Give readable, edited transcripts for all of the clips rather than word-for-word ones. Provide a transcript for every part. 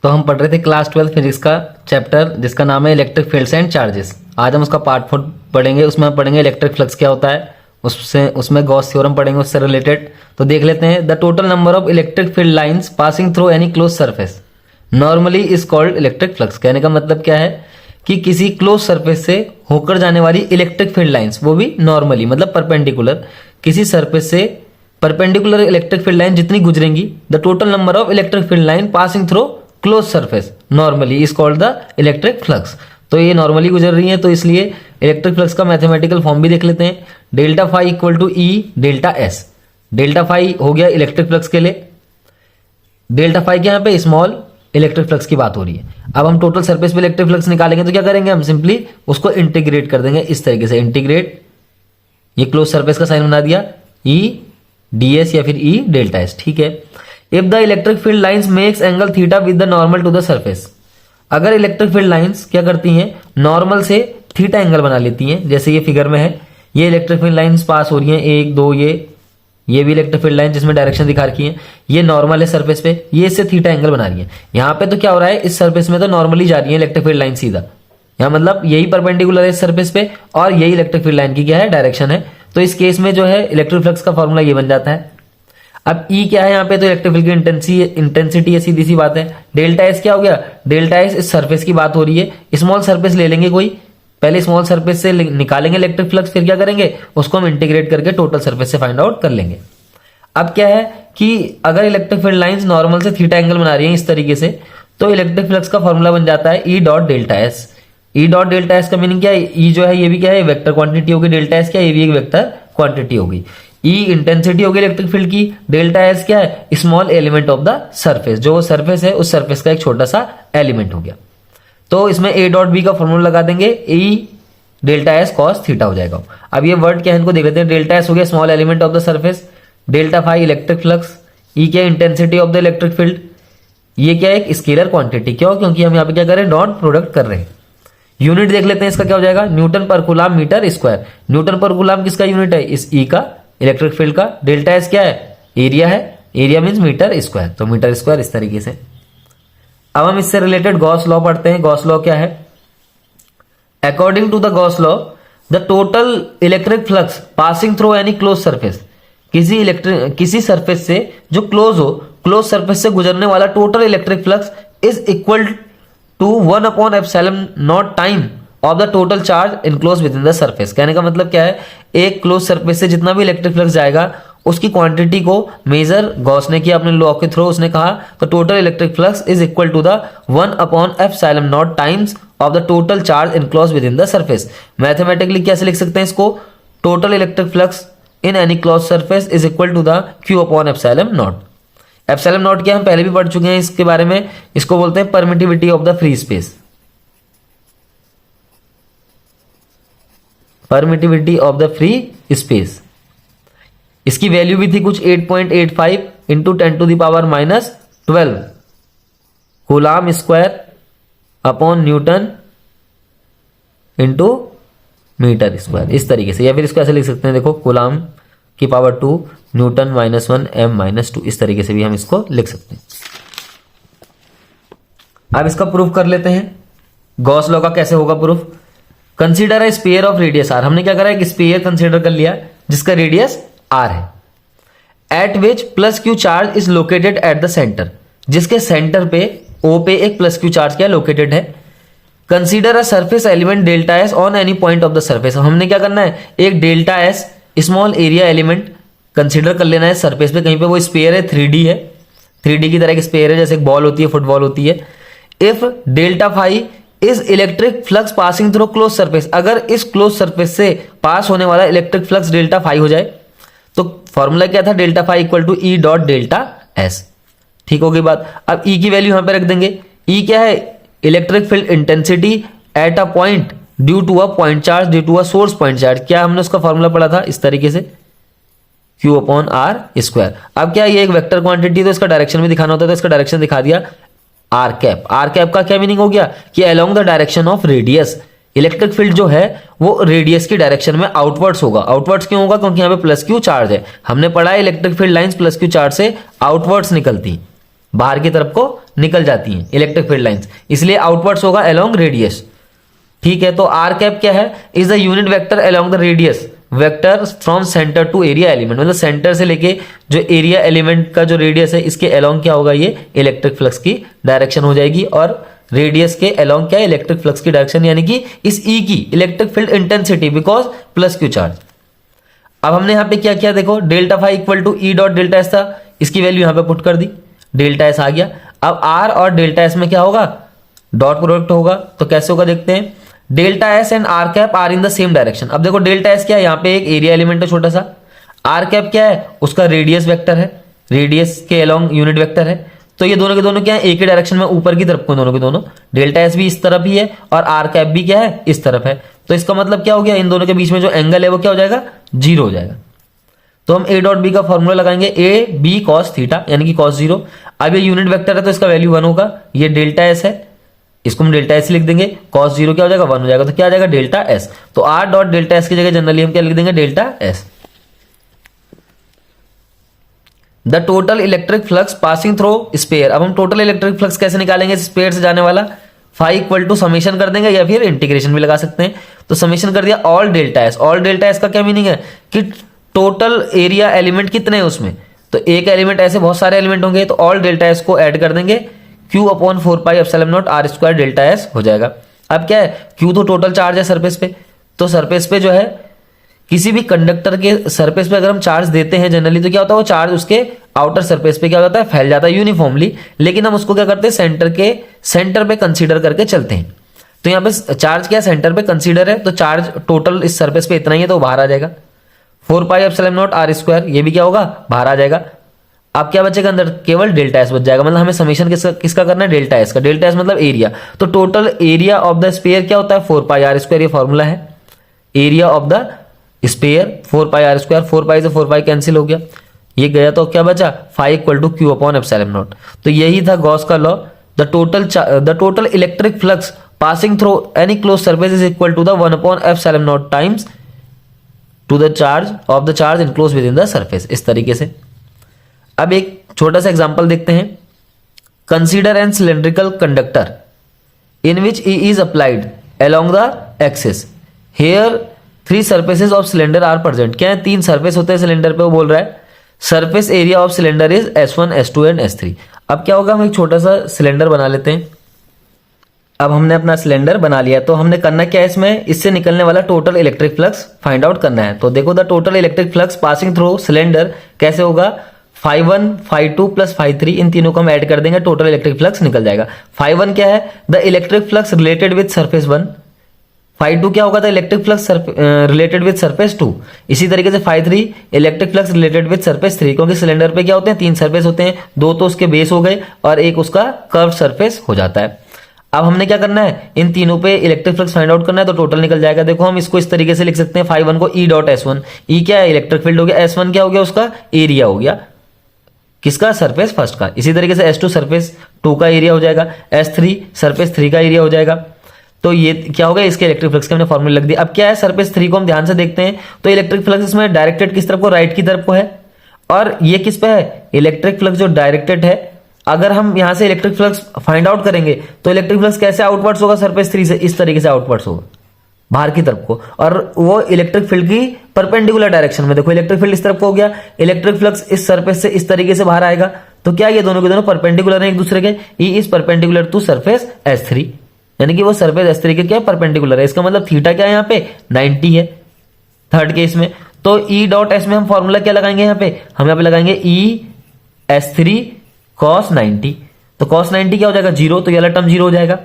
तो हम पढ़ रहे थे क्लास 12 फिजिक्स का चैप्टर जिसका नाम है इलेक्ट्रिक फील्ड्स एंड चार्जेस। आज हम उसका पार्ट 4 पढ़ेंगे। उसमें हम पढ़ेंगे इलेक्ट्रिक फ्लक्स क्या होता है, उसमें गॉस थ्योरम पढ़ेंगे उससे रिलेटेड। तो देख लेते हैं। The total number of electric field lines passing through any close surface normally is called electric flux. कहने का मतलब क्या है कि किसी क्लोज सरफेस से होकर जाने वाली इलेक्ट्रिक फील्ड लाइंस, वो भी नॉर्मली मतलब परपेंडिकुलर, किसी सरफेस से परपेंडिकुलर इलेक्ट्रिक फील्ड लाइन जितनी गुजरेंगी, the total number of electric field line passing through close surface normally is called the electric flux. तो ये नॉर्मली गुजर रही है, तो इसलिए इलेक्ट्रिक फ्लक्स का मैथमेटिकल फॉर्म भी देख लेते हैं। Delta phi equal to E delta S. Delta phi हो गया इलेक्ट्रिक फ्लक्स के लिए, डेल्टा फाई के यहाँ पे स्मॉल इलेक्ट्रिक फ्लक्स की बात हो रही है। अब हम टोटल सरफेस पे इलेक्ट्रिक फ्लक्स निकालेंगे तो क्या करेंगे, हम सिंपली उसको इंटीग्रेट कर देंगे इस तरीके से। इंटीग्रेट, ये क्लोज सरफेस का साइन बना दिया, ई डी एस या फिर ई डेल्टा एस। ठीक है। If the electric field lines makes angle theta with the normal to the surface, अगर इलेक्ट्रिक फील्ड लाइंस क्या करती हैं, नॉर्मल से थीटा एंगल बना लेती हैं। जैसे ये फिगर में है, ये इलेक्ट्रिक फील्ड लाइंस पास हो रही हैं, एक दो, ये भी इलेक्ट्रिक फील्ड लाइन जिसमें डायरेक्शन दिखा रखी है, ये नॉर्मल है सरफेस पे, ये इससे थीटा एंगल बना रही है। यहाँ पे तो क्या हो रहा है, इस सरफेस में तो नॉर्मली जा रही है इलेक्ट्रिक फील्ड लाइन सीधा, यहाँ मतलब यही परपेंडिकुलर है इस सरफेस पे और यही इलेक्ट्रिक फील्ड लाइन की क्या है, डायरेक्शन है। तो इस केस में जो है इलेक्ट्रिक फ्लक्स का फॉर्मूला ये बन जाता है। अब ई क्या है यहाँ पे, तो इलेक्ट्रिक फील्ड की इंटेंसिटी है, सीधी सी बात है। डेल्टा एस क्या हो गया, डेल्टा एस इस सरफेस की बात हो रही है। स्मॉल सरफेस ले लेंगे कोई, पहले स्मॉल सरफेस से निकालेंगे इलेक्ट्रिक फ्लक्स, फिर क्या करेंगे, उसको हम इंटीग्रेट करके टोटल सरफेस से फाइंड आउट कर लेंगे। अब क्या है कि अगर इलेक्ट्रिक फील्ड लाइंस नॉर्मल से थीटा एंगल बना रही हैं इस तरीके से, तो इलेक्ट्रिक फ्लक्स का फॉर्मूला बन जाता है ई डॉट डेल्टा एस। ई डॉट डेल्टा एस का मीनिंग क्या है, ई जो है ये भी क्या है, वेक्टर क्वांटिटी होगी, डेल्टा एस क्या है, ये भी एक वेक्टर क्वांटिटी होगी। ई इंटेंसिटी होगी इलेक्ट्रिक फील्ड की, डेल्टा एस क्या है, small element of the surface, जो सरफेस है उस सरफेस का एक छोटा सा एलिमेंट हो गया। तो इसमें ए डॉट बी का फॉर्मूला लगा देंगे, ई डेल्टा एस कॉस थीटा हो जाएगा। अब ये वर्ड क्या है इनको देख लेते हैं। डेल्टा एस हो गया small element of the surface, delta phi electric flux, E क्या है, intensity of the electric field, ये क्या है, एक स्केलर क्वांटिटी। क्यों, क्योंकि हम यहाँ पे क्या कर रहे हैं, डॉट प्रोडक्ट कर रहे हैं। यूनिट देख लेते हैं इसका क्या हो जाएगा, न्यूटन पर कूलाम मीटर स्क्वायर। न्यूटन पर कूलाम किसका यूनिट है, इस ई का, इलेक्ट्रिक फील्ड का। डेल्टा एस क्या है, एरिया है, एरिया मींस मीटर स्क्वायर, तो मीटर स्क्वायर इस तरीके से। अब हम इससे रिलेटेड गॉस लॉ पढ़ते हैं। गॉस लॉ क्या है, according to the Gauss law the total electric flux passing through any close surface, किसी सरफेस से जो क्लोज हो, क्लोज सरफेस से गुजरने वाला total electric flux is equal to 1 upon epsilon naught time of the total charge enclose with in the surface. कहने का मतलब क्या है, एक क्लोज सरफेस से जितना भी इलेक्ट्रिक फ्लक्स जाएगा उसकी क्वांटिटी को मेजर गॉस ने किया अपने लॉ के थ्रू। उसने कहा तो total electric flux is equal to the 1 upon epsilon naught times of the total charge enclose with in the surface. Mathematically कैसे लिख सकते हैं इसको, total electric flux in any close surface is equal to the Q upon epsilon naught. Epsilon naught क्या हम पहले भी पढ़ चुके हैं इसके बारे में, इसको बोलते हैं permittivity of the free space. Permittivity of the free space, इसकी वैल्यू भी थी कुछ 8.85 into 10 to the power -12 coulomb square upon newton into metre square, इस तरीके से। या फिर इसको ऐसे लिख सकते हैं, देखो कूलाम की पावर 2 न्यूटन -1 m -2, इस तरीके से भी हम इसको लिख सकते हैं। अब इसका प्रूफ कर लेते हैं। गॉस लॉ का कैसे होगा proof, consider a sphere of radius r। हमने क्या करा है कि स्फीयर कंसीडर कर लिया जिसका रेडियस r है, eight which plus Q charge is located at the centre, जिसके सेंटर पे O पे एक प्लस क्यू चार्ज क्या लोकेटेड है। Consider a surface element delta S on any point of the surface. हमने क्या करना है, एक delta S small area element consider कर लेना है सरफेस पे, कहीं पे वो स्फीयर है, 3D है, 3D की तरह एक स्फीयर है, जैसे एक बॉल होती है, फुटबॉल होती है। If delta phi is electric flux passing through close surface, अगर इस क्लोज सरफेस से पास होने वाला इलेक्ट्रिक फ्लक्स डेल्टा फाई हो जाए, तो फॉर्मूला क्या था, delta phi equal to E dot delta S. ठीक हो गई बात। अब ई की वैल्यू यहां पे रख देंगे। ई क्या है, electric field intensity at a point due to a point charge due to a source point charge. क्या हमने उसका फॉर्मूला पढ़ा था इस तरीके से, Q अपॉन आर स्क्वायर। अब क्या ये एक वेक्टर क्वांटिटी, तो इसका डायरेक्शन भी दिखाना होता है, तो इसका डायरेक्शन दिखा दिया आर कैप। आर कैप का क्या मीनिंग हो गया कि along the direction of radius, electric field जो है वो रेडियस की डायरेक्शन में आउटवर्ड्स होगा। आउटवर्ड्स क्यों होगा, क्योंकि यहाँ पे प्लस क्यू चार्ज है। हमने पढ़ा है electric field lines plus Q charge से आउटवर्ड्स निकलती, बाहर की तरफ को निकल जाती हैं इलेक्ट्रिक फील्ड लाइंस, इसलिए आउटवर्ड्स होगा अलोंग रेडियस। ठीक है, तो आर कैप क्या है, is the unit vector along the radius vector from centre to area element, मतलब सेंटर से लेके जो एरिया एलिमेंट का जो रेडियस है इसके अलोंग क्या होगा, ये इलेक्ट्रिक फ्लक्स की डायरेक्शन हो जाएगी। और रेडियस के अलोंग क्या है, इलेक्ट्रिक फ्लक्स की डायरेक्शन, यानी कि इस ई की electric field intensity because plus Q charge. अब हमने यहाँ पे क्या किया, देखो delta phi equal to E dot delta S था, इसकी वैल्यू यहाँ पे पुट कर दी, डेल्टा एस आ गया। अब आर और डेल्टा एस में क्या होगा, डॉट प्रोडक्ट होगा, तो कैसे होगा देखते हैं। Delta S and R cap R in the same direction. अब देखो डेल्टा एस क्या है, यहाँ पे एक एरिया एलिमेंट है छोटा सा, आर कैप क्या है, उसका रेडियस वेक्टर है, रेडियस के अलोंग यूनिट वेक्टर है, तो ये दोनों के दोनों क्या है, एक ही डायरेक्शन में ऊपर की तरफ को दोनों के दोनों। डेल्टा एस भी इस तरफ ही है और आर कैप भी क्या है, इस तरफ है, तो इसका मतलब क्या हो गया, इन दोनों के बीच में जो एंगल है वो क्या हो जाएगा, जीरो हो जाएगा। तो हम ए डॉट बी का फॉर्मूला लगाएंगे, ए बी कॉस थीटा यानी कि कॉस जीरो। अब ये यूनिट वेक्टर है तो इसका वैल्यू 1 होगा, ये डेल्टा एस है, इसको हम डेल्टा एस लिख देंगे, कॉस जीरो क्या हो जाएगा, 1 हो जाएगा, तो क्या आ जाएगा डेल्टा एस। तो आर डॉट डेल्टा एस की जगह जनरली हम क्या लिख देंगे, delta S. The total electric flux passing through sphere. अब हम टोटल इलेक्ट्रिक फ्लक्स कैसे निकालेंगे, स्पेयर से जाने वाला, फाई इक्वल टू समेशन कर देंगे या फिर इंटीग्रेशन भी लगा सकते हैं। तो समेशन कर दिया all delta S. All delta S का क्या मीनिंग है कि टोटल एरिया एलिमेंट कितने हैं उसमें, तो एक एलिमेंट ऐसे बहुत सारे एलिमेंट होंगे, तो ऑल डेल्टा एस को ऐड कर देंगे, Q upon 4 pi epsilon naught R square delta S हो जाएगा। अब क्या है, Q तो टोटल चार्ज है सरफेस पे, तो सरफेस पे जो है किसी भी कंडक्टर के सरफेस पे अगर हम चार्ज देते हैं जनरली तो क्या होता है, वो चार्ज उसके आउटर सरफेस पे क्या होता है, फैल जाता है यूनिफॉर्मली, लेकिन हम उसको क्या करते हैं, सेंटर पे कंसीडर करके चलते हैं। तो यहाँ पे चार्ज क्या सेंटर पे कंसीडर है, तो चार्ज टोटल इस सरफेस पे इतना ही है, तो बाहर आ जाएगा 4 pi epsilon naught R square, ये भी क्या होगा, बाहर आ जाएगा। अब क्या बचेगा अंदर, केवल डेल्टा एस बच जाएगा, मतलब हमें समेशन किसका करना है, डेल्टा एस का। डेल्टा एस मतलब एरिया, तो total area of the sphere क्या होता है, 4 पाई आर स्क्वायर, ये फॉर्मूला है, area of the sphere 4 pi R square, 4 pi से 4 पाई कैंसिल हो गया, ये गया, तो क्या बचा, phi equal to Q upon epsilon naught. तो यही था गॉस का law, the total electric flux passing through any close surface is equal to the 1 upon epsilon naught times to the charge of the charge enclose with in the surface, इस तरीके से। अब एक छोटा सा एग्जांपल देखते हैं। Consider an cylindrical conductor in which E is applied along the axis, here 3 surfaces of cylinder are present. क्या है, 3 सरफेस होते हैं सिलेंडर पे, वो बोल रहा है surface area of cylinder is S1 S2 and S3। अब क्या होगा, हम एक छोटा सा सिलेंडर बना लेते हैं। अब हमने अपना सिलेंडर बना लिया, तो हमने करना क्या है, इसमें इससे निकलने वाला total electric flux find out करना है। तो देखो the total electric flux passing through cylinder कैसे होगा, φ1 φ2 प्लस φ3, इन तीनों को हम ऐड कर देंगे, टोटल इलेक्ट्रिक फ्लक्स निकल जाएगा। φ1 क्या है, the electric flux related with surface 1, φ2 क्या होगा, the electric flux related with surface 2, इसी तरीके से φ3 electric flux related with surface 3, क्योंकि सिलेंडर पे क्या होते हैं, 3 सरफेस होते हैं, 2 तो उसके बेस हो गए और एक उसका कर्व सरफेस हो जाता है। अब हमने क्या करना है, इन तीनों पे इलेक्ट्रिक फ्लक्स फाइंड आउट करना है, तो टोटल निकल जाएगा। देखो हम इसको इस तरीके से लिख सकते हैं, φ1 को E डॉट S1, E क्या है, इलेक्ट्रिक फील्ड हो गया, S1 क्या हो गया, उसका एरिया हो गया, किसका, सरफेस फर्स्ट का। इसी तरीके से S2 सरफेस 2 का एरिया हो जाएगा, S3 सरफेस 3 का एरिया हो जाएगा। तो ये क्या हो गया, इसके इलेक्ट्रिक फ्लक्स के हमने फॉर्मूला लग दिया। अब क्या है, सरफेस 3 को हम ध्यान से देखते हैं, तो इलेक्ट्रिक फ्लक्स इसमें डायरेक्टेड किस तरफ को, राइट की तरफ को है, और ये किस पे है, इलेक्ट्रिक फ्लक्स जो डायरेक्टेड है। अगर हम यहां से इलेक्ट्रिक फ्लक्स फाइंड आउट करेंगे तो इलेक्ट्रिक फ्लक्स कैसे आउटवर्ड्स होगा, सरफेस 3 से इस तरीके से आउटवर्ड्स होगा बाहर की तरफ को, और वो इलेक्ट्रिक फील्ड की परपेंडिकुलर डायरेक्शन में। देखो इलेक्ट्रिक फील्ड इस तरफ को हो गया, इलेक्ट्रिक फ्लक्स इस सरफेस से इस तरीके से बाहर आएगा, तो क्या ये दोनों के दोनों परपेंडिकुलर हैं एक दूसरे के, E is perpendicular to surface S3, यानी कि वो सरफेस S3 के क्या परपेंडिकुलर है। इसका मतलब थीटा क्या है, यहाँ पे 90 है थर्ड केस में। तो E डॉट S में हम फॉर्मूला क्या लगाएंगे, यहाँ पे हम यहाँ पे लगाएंगे E S3 cos 90, तो cos 90 क्या हो जाएगा, 0, तो ये वाला टर्म 0 हो जाएगा।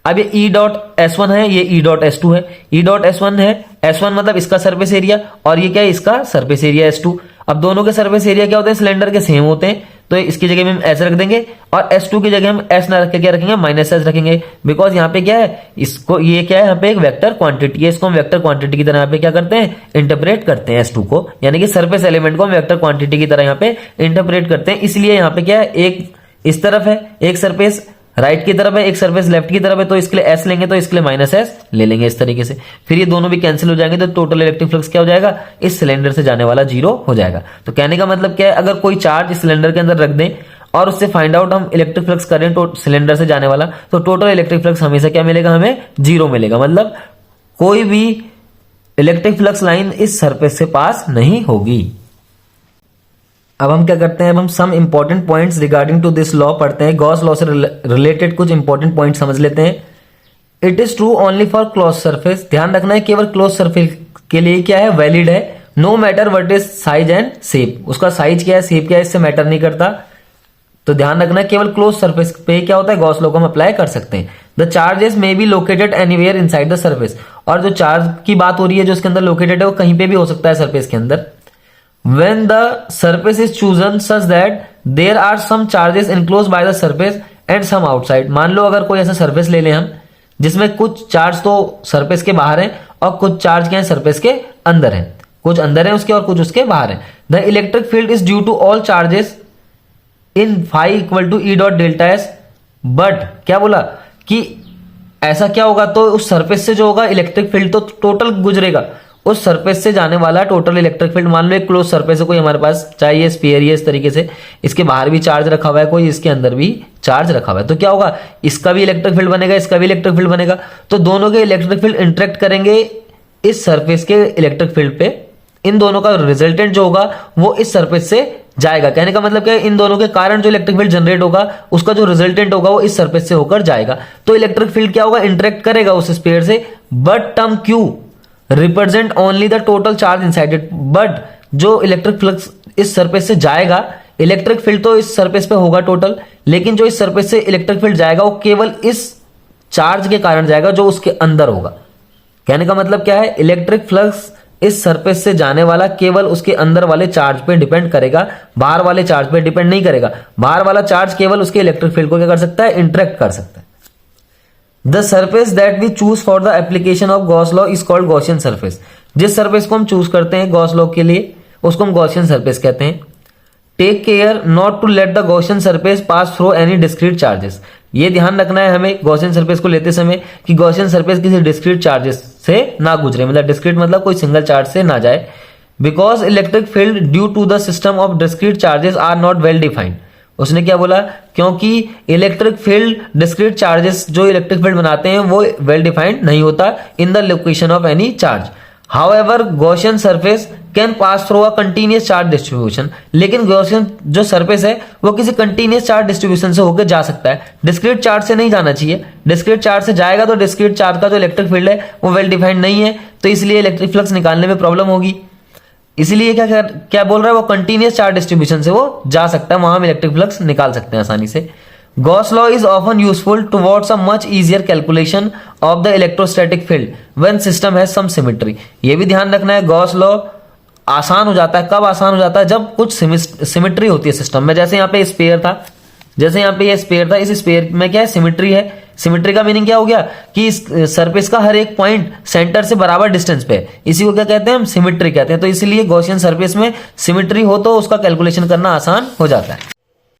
अब ये E डॉट S1 है, ये E डॉट S2 है। E डॉट S1 है, S1 मतलब इसका सरफेस एरिया, और ये क्या है, इसका सरफेस एरिया S2। अब दोनों के सरफेस एरिया क्या होते हैं, सिलेंडर के सेम होते हैं, तो इसकी जगह में हम S रख देंगे, और S2 की जगह हम S ना रख के क्या रखेंगे, -S रखेंगे, बिकॉज यहाँ पे क्या है, इसको ये क्या है, यहाँ पे एक वेक्टर क्वांटिटी है, इसको हम वेक्टर क्वांटिटी की तरह यहाँ पे क्या करते हैं, इंटरप्रेट करते हैं S2 को, यानी कि सरफेस एलिमेंट को हम वेक्टर क्वांटिटी की तरह यहाँ पे इंटरप्रेट करते हैं। इसलिए यहाँ पे क्या है, एक इस तरफ है, एक सरफेस राइट की तरफ है, एक सरफेस लेफ्ट की तरफ है, तो इसके लिए S लेंगे, तो इसके लिए -S ले लेंगे इस तरीके से। फिर ये दोनों भी कैंसिल हो जाएंगे, तो टोटल इलेक्ट्रिक फ्लक्स क्या हो जाएगा, इस सिलेंडर से जाने वाला 0 हो जाएगा। तो कहने का मतलब क्या है, अगर कोई चार्ज इस सिलेंडर के अंदर रख दें और उससे फाइंड आउट हम इलेक्ट्रिक फ्लक्स करेंट सिलेंडर से जाने वाला, तो टोटल इलेक्ट्रिक फ्लक्स हमेशा क्या मिलेगा, हमें 0 मिलेगा। मतलब कोई भी इलेक्ट्रिक फ्लक्स लाइन इस सरफेस से पास नहीं होगी। अब हम क्या करते हैं, अब हम some important points regarding to this law पढ़ते हैं। गॉस लॉ से रिलेटेड कुछ इंपॉर्टेंट पॉइंट समझ लेते हैं। It is true only for close surface, ध्यान रखना है केवल क्लोज सरफेस के लिए क्या है, वैलिड है। No matter what is size and shape, उसका साइज क्या है, शेप क्या है, इससे मैटर नहीं करता। तो ध्यान रखना है केवल क्लोज सरफेस पे क्या होता है, गॉस लॉ को हम अप्लाई कर सकते हैं। The charges may be located anywhere inside the surface, और जो चार्ज की बात हो रही है जो उसके अंदर लोकेटेड है वो कहीं पे भी हो सकता है सरफेस के अंदर। When the surface is chosen such that there are some charges enclosed by the surface and some outside, मान लो अगर कोई ऐसा सरफेस ले लें हम जिसमें कुछ चार्ज तो सरफेस के बाहर है और कुछ चार्ज क्या है, सरफेस के अंदर है, कुछ अंदर है उसके और कुछ उसके बाहर है। The electric field is due to all charges in phi equal to E dot delta S, but क्या बोला कि ऐसा क्या होगा, तो उस सरफेस से जो होगा इलेक्ट्रिक फील्ड तो टोटल गुजरेगा, उस सरफेस से जाने वाला टोटल इलेक्ट्रिक फील्ड। मान लो एक क्लोज सरफेस है कोई हमारे पास, चाहे ये स्फीयर ही है इस तरीके से, इसके बाहर भी चार्ज रखा हुआ है कोई, इसके अंदर भी चार्ज रखा हुआ है, तो क्या होगा, इसका भी इलेक्ट्रिक फील्ड बनेगा, इसका भी इलेक्ट्रिक फील्ड बनेगा, तो दोनों के इलेक्ट्रिक फील्ड इंटरेक्ट करेंगे इस सरफेस के इलेक्ट्रिक फील्ड पे। इन दोनों का रिजल्टेंट जो होगा वो इस सरफेस से जाएगा। कहने का मतलब क्या है, इन दोनों के कारण जो इलेक्ट्रिक फील्ड जनरेट होगा उसका जो रिजल्टेंट होगा वो इस सरफेस से होकर जाएगा। तो इलेक्ट्रिक फील्ड क्या होगा, इंटरेक्ट करेगा उस स्फीयर से। But term Q represent only the total charge inside it, but जो इलेक्ट्रिक फ्लक्स इस सरफेस से जाएगा, इलेक्ट्रिक फील्ड तो इस सरफेस पे होगा टोटल, लेकिन जो इस सरफेस से इलेक्ट्रिक फील्ड जाएगा वो केवल इस चार्ज के कारण जाएगा जो उसके अंदर होगा। कहने का मतलब क्या है, इलेक्ट्रिक फ्लक्स इस सरफेस से जाने वाला केवल उसके अंदर वाले चार्ज पे डिपेंड करेगा, बाहर वाले चार्ज पे डिपेंड नहीं करेगा। बाहर वाला चार्ज केवल उसके इलेक्ट्रिक फील्ड को क्या कर सकता है, इंटरेक्ट कर सकता है। The surface that we choose for the application of Gauss law is called Gaussian surface. जिस सरफेस को हम चूज करते हैं गॉस लॉ के लिए उसको हम गॉसियन सरफेस कहते हैं। Take care not to let the Gaussian surface pass through any discrete charges, ये ध्यान रखना है हमें गॉसियन सरफेस को लेते समय कि गॉसियन सरफेस किसी डिस्क्रीट चार्जेस से ना गुजरे, मतलब डिस्क्रीट मतलब कोई सिंगल चार्ज से ना जाए। Because electric field due to the system of discrete charges are not well defined, उसने क्या बोला, क्योंकि इलेक्ट्रिक फील्ड डिस्क्रीट चार्जेस जो इलेक्ट्रिक फील्ड बनाते हैं वो वेल डिफाइंड नहीं होता in the location of any charge. However Gaussian surface can pass through a continuous charge distribution, लेकिन गॉसियन जो सरफेस है वो किसी कंटीन्यूअस चार्ज डिस्ट्रीब्यूशन से होकर जा सकता है, डिस्क्रीट चार्ज से नहीं जाना चाहिए। डिस्क्रीट चार्ज से जाएगा तो डिस्क्रीट चार्ज का जो इलेक्ट्रिक फील्ड है वो वेल डिफाइंड नहीं है, तो इसलिए इलेक्ट्रिक फ्लक्स निकालने में प्रॉब्लम होगी। इसलिए क्या बोल रहा है, वो कंटीन्यूअस चार्ज डिस्ट्रीब्यूशन से वो जा सकता है, वहां हम इलेक्ट्रिक फ्लक्स निकाल सकते हैं आसानी से। Gauss law is often useful towards a much easier calculation of the electrostatic field when system has some symmetry. ये भी ध्यान रखना है, गॉस लॉ आसान हो जाता है, कब आसान हो जाता है, जब कुछ सिमेट्री होती है सिस्टम में। जैसे यहाँ पे स्फीयर था, जैसे यहाँ पे ये स्फीयर था, इस स्फीयर में क्या है, सिमेट्री है। सिमेट्री का मीनिंग क्या हो गया कि इस सरफेस का हर एक पॉइंट सेंटर से बराबर डिस्टेंस पे है, इसी को क्या कहते हैं, हम सिमेट्री कहते हैं। तो इसलिए गॉसियन सरफेस में सिमेट्री हो तो उसका कैलकुलेशन करना आसान हो जाता है।